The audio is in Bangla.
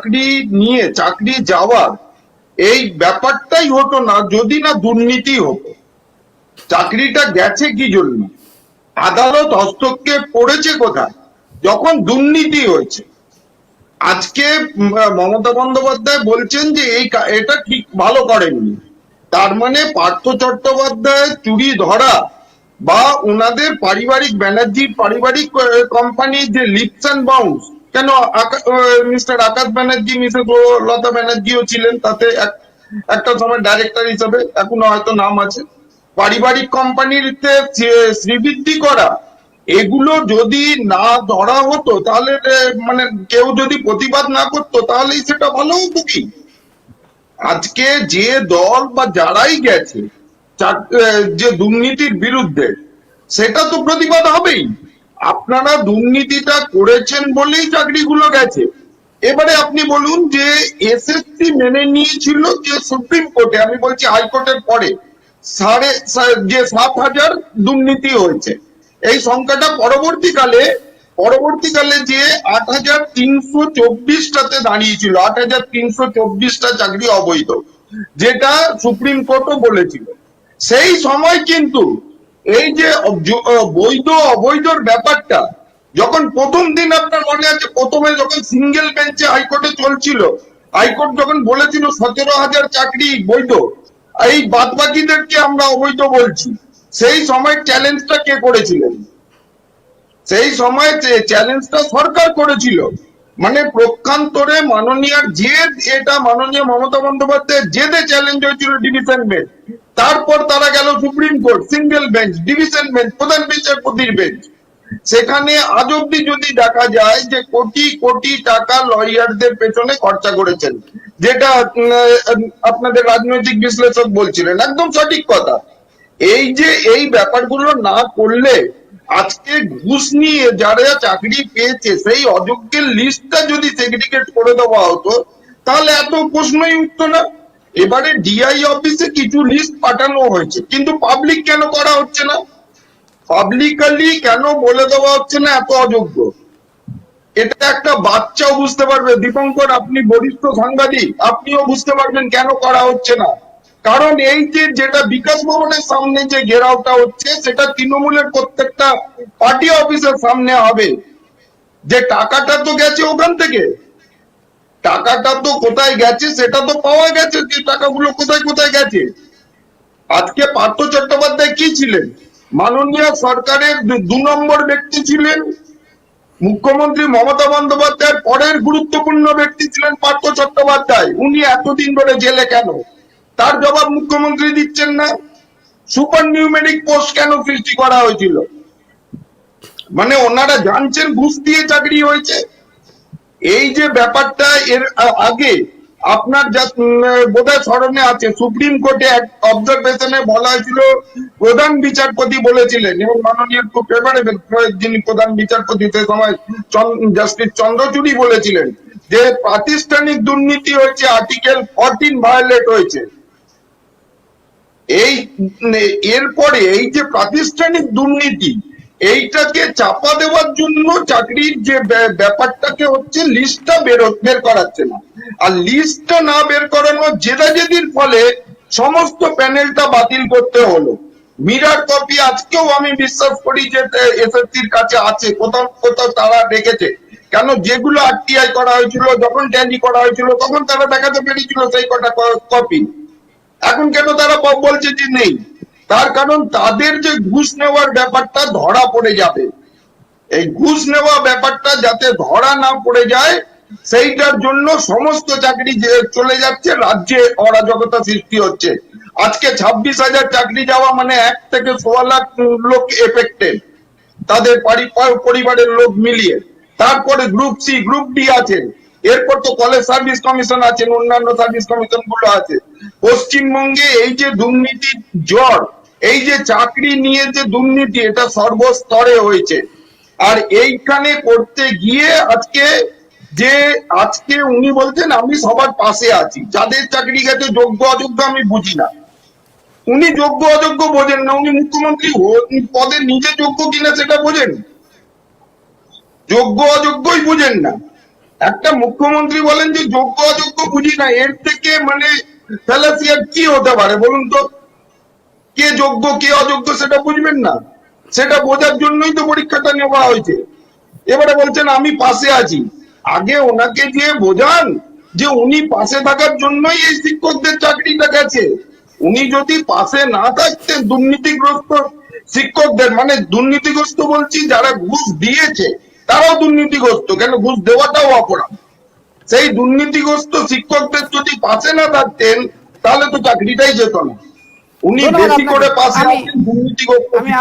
চাকরি নিয়ে চাকরি যাওয়ার এই ব্যাপারটাই হতো না যদি না দুর্নীতি হতো। চাকরিটা গেছে কি জন্য, আদালত হস্তক্ষেপ করেছে কোথায়, যখন দুর্নীতি হয়েছে। আজকে মমতা বন্দ্যোপাধ্যায় বলছেন যে এটা ঠিক ভালো করেননি, তার মানে পার্থ চট্টোপাধ্যায় চুরি ধরা বা ওনাদের পারিবারিক ব্যানার্জির পারিবারিক কোম্পানির যে লিপস অ্যান্ড বাউন্স, কেন মিস্টার আকাশ ব্যানার্জি মিসেস লতা ব্যানার্জিও ছিলেন তাতে, একটা সময় ডাইরেক্টর হিসেবে, এখনো হয়তো নাম আছে, পারিবারিক কোম্পানিতে শ্রীবৃদ্ধি করা, এগুলো যদি না ধরা হতো তাহলে মানে কেউ যদি প্রতিবাদ না করতো তাহলেই সেটা ভালো হতো কি। আজকে যে দল বা যারাই গেছে যে দুর্নীতির বিরুদ্ধে, সেটা তো প্রতিবাদ হবেই। আপনারা দুর্নীতিটা করেছেন বলেই চাকরিগুলো গেছে। এবারে আপনি বলুন যে এসএসসি মেনে নিয়েছিল যে সুপ্রিম কোর্টে, আমি বলছি হাইকোর্টের পরে, 7,000 দুর্নীতি হয়েছে, এই সংখ্যাটা পরবর্তীকালে যে 8,324টাতে দাঁড়িয়েছিল, 8,324টা চাকরি অবৈধ, যেটা সুপ্রিম কোর্টও বলেছিল। সেই সময় কিন্তু এই যে বৈধ অবৈধর ব্যাপারটা যখন প্রথম দিন, আপনার মনে আছে, প্রথমে যখন সিঙ্গেল বেঞ্চে হাইকোর্টে চলছিল, হাইকোর্ট যখন বলেছিল 17,000 চাকরি বৈধ, এই বাদ বাকিদেরকে আমরা অবৈধ বলছি, সেই সময় চ্যালেঞ্জটা কে করেছিলেন? সেই সময় চ্যালেঞ্জটা সরকার করেছিল। মানে প্রক্ষান্তরে মাননীয় জেদ, এটা মাননীয় মমতা বন্দ্যোপাধ্যায়ের জেদে চ্যালেঞ্জ হয়েছিল ডিভিশন বেঞ্চ, তারপর তারা গেল supreme court, single bench, division bench, প্রধান বিচারপতির বেঞ্চ। সেখানে আজ অব্দি যদি দেখা যায় যে কোটি কোটি টাকা লয়ারদের পেছনে খরচা করেছেন, যেটা আপনাদের রাজনৈতিক বিশ্লেষক বলছিলেন, একদম সঠিক কথা। এই যে এই ব্যাপারগুলো না করলে আজকে ঘুষ নিয়ে যারা চাকরি পেয়েছে সেই অযোগ্যের লিস্টটা যদি সেগ্রিগেট করে দেওয়া হতো তাহলে এত প্রশ্নই উঠতো না। এবারে ডিআই অফিসে কিছু লিস্ট পাঠানো হয়েছে, কিন্তু পাবলিক কেন করা হচ্ছে না, পাবলিকালি কেন বলে দেওয়া হচ্ছে না এত অযোগ্য? এটা একটা বাচ্চাও বুঝতে পারবে। দীপঙ্কর, আপনি বরিষ্ঠ সাংবাদিক, আপনিও বুঝতে পারবেন কেন করা হচ্ছে না। কারণ এই যে যেটা বিকাশ ভবনের সামনে যে ঘেরাওটা হচ্ছে, সেটা তৃণমূলের প্রত্যেকটা পার্টি অফিসের সামনে হবে। যে টাকাটা তো গেছে ওখান থেকে, টাকাটা তো কোথায় গেছে সেটা তো পাওয়া গেছে, যে টাকাগুলো কোথায় কোথায় গেছে। আজকে পার্থ চট্টোপাধ্যায় কি ছিলেন? মাননীয় সরকারের 2 নম্বর ব্যক্তি ছিলেন। মুখ্যমন্ত্রী মমতা বন্দ্যোপাধ্যায়ের পরের গুরুত্বপূর্ণ ব্যক্তি ছিলেন পার্থ চট্টোপাধ্যায়। উনি এতদিন ধরে জেলে কেন, তার জবাব মুখ্যমন্ত্রী দিচ্ছেন না। সুপার নিউমেরিক পোস্ট কেন সৃষ্টি করা হয়েছিল? মানে ওনারা জানছেন ঘুষ দিয়ে চাকরি হয়েছে। এই যে ব্যাপারটা, এর আগে আপনার যা বোধহয় স্মরণে আছে, সুপ্রিম কোর্টে এক অবজারভেশনে বলা হয়েছিল, প্রধান বিচারপতি বলেছিলেন, এবং মাননীয় খুব ফেভারেবল যিনি প্রধান বিচারপতি সে সময় জাস্টিস চন্দ্রচূড়ী বলেছিলেন যে প্রাতিষ্ঠানিক দুর্নীতি হয়েছে, আর্টিকেল 14 ভায়োলেট হয়েছে। এই এরপরে এই যে প্রাতিষ্ঠানিক দুর্নীতি, এইটাকে চাপা দেওয়ার জন্য চাকরির যে ব্যাপারটাকে হচ্ছে লিস্টটা বের করাচ্ছে না। আর লিস্টটা না বের করানোর জেদাজেদির ফলে সমস্ত প্যানেলটা বাতিল করতে হলো। মিরার কপি আজকেও আমি বিশ্বাস করি যে এসএসসির কাছে আছে, কোথাও কোথাও তারা রেখেছে। কেন, যেগুলো আরটিআই করা হয়েছিল, যখন ট্যালি করা হয়েছিল, তখন তারা দেখাতে পেরেছিল সেই কটা কপি। এখন কেন তারা বলছে যে নেই? তার কারণ তাদের যে ঘুষ নেওয়ার ব্যাপারটা ধরা পড়ে যাবে। এই ঘুষ নেওয়া ব্যাপারটা যাতে ধরা না পড়ে যায়, সেইটার জন্য সমস্ত চাকরি চলে যাচ্ছে, রাজ্যে অরাজকতা সৃষ্টি হচ্ছে। আজকে 26,000 চাকরি যাওয়া মানে 1 থেকে 1.25 লাখ লোক এফেক্টেড, তাদের পরিবারের লোক মিলিয়ে। তারপরে গ্রুপ সি, গ্রুপ ডি আছে, এরপর তো কলেজ সার্ভিস কমিশন আছেন, অন্যান্য সার্ভিস কমিশন গুলো আছে। পশ্চিমবঙ্গে এই যে দুর্নীতির জ্বর, এই যে চাকরি নিয়ে যে দুর্নীতি, এটা সর্বস্তরে হয়েছে। আর এইখানে করতে গিয়ে আজকে উনি বলছেন আমি সবার পাশে আছি, যাদের চাকরি গেছে যোগ্য অযোগ্য আমি বুঝি না। উনি যোগ্য অযোগ্য বোঝেন না, উনি মুখ্যমন্ত্রী পদে নিজে যোগ্য কিনা সেটা বোঝেন, যোগ্য অযোগ্যই বুঝেন না। একটা মুখ্যমন্ত্রী বলেন যে যোগ্য অযোগ্য বুঝি না, এর থেকে মানে ফ্যালাসিয়ার কি হতে পারে বলুন তো? কে যোগ্য কে অযোগ্য সেটা বুঝবেন না? সেটা বোঝার জন্যই তো পরীক্ষাটা নেওয়া হয়েছে। এবারে বলছেন আমি পাশে আছি, আগে ওনাকে যে বোঝান যে উনি পাশে থাকার জন্যই এই শিক্ষকদের চাকরিটা গেছে। উনি যদি পাশে না থাকতেন দুর্নীতিগ্রস্ত শিক্ষকদের, মানে দুর্নীতিগ্রস্ত বলছি যারা ঘুষ দিয়েছে তারাও দুর্নীতিগ্রস্ত, কেন ঘুষ দেওয়াটাও অপরাধ। সেই দুর্নীতিগ্রস্ত শিক্ষকদের যদি পাশে না থাকতেন তাহলে তো চাকরিটাই যেত না। উনি ধন্যবাদ বেশি আপনাকে। করে পাশে আমি আছেন দুর্নীতিগ্রস্ত আমি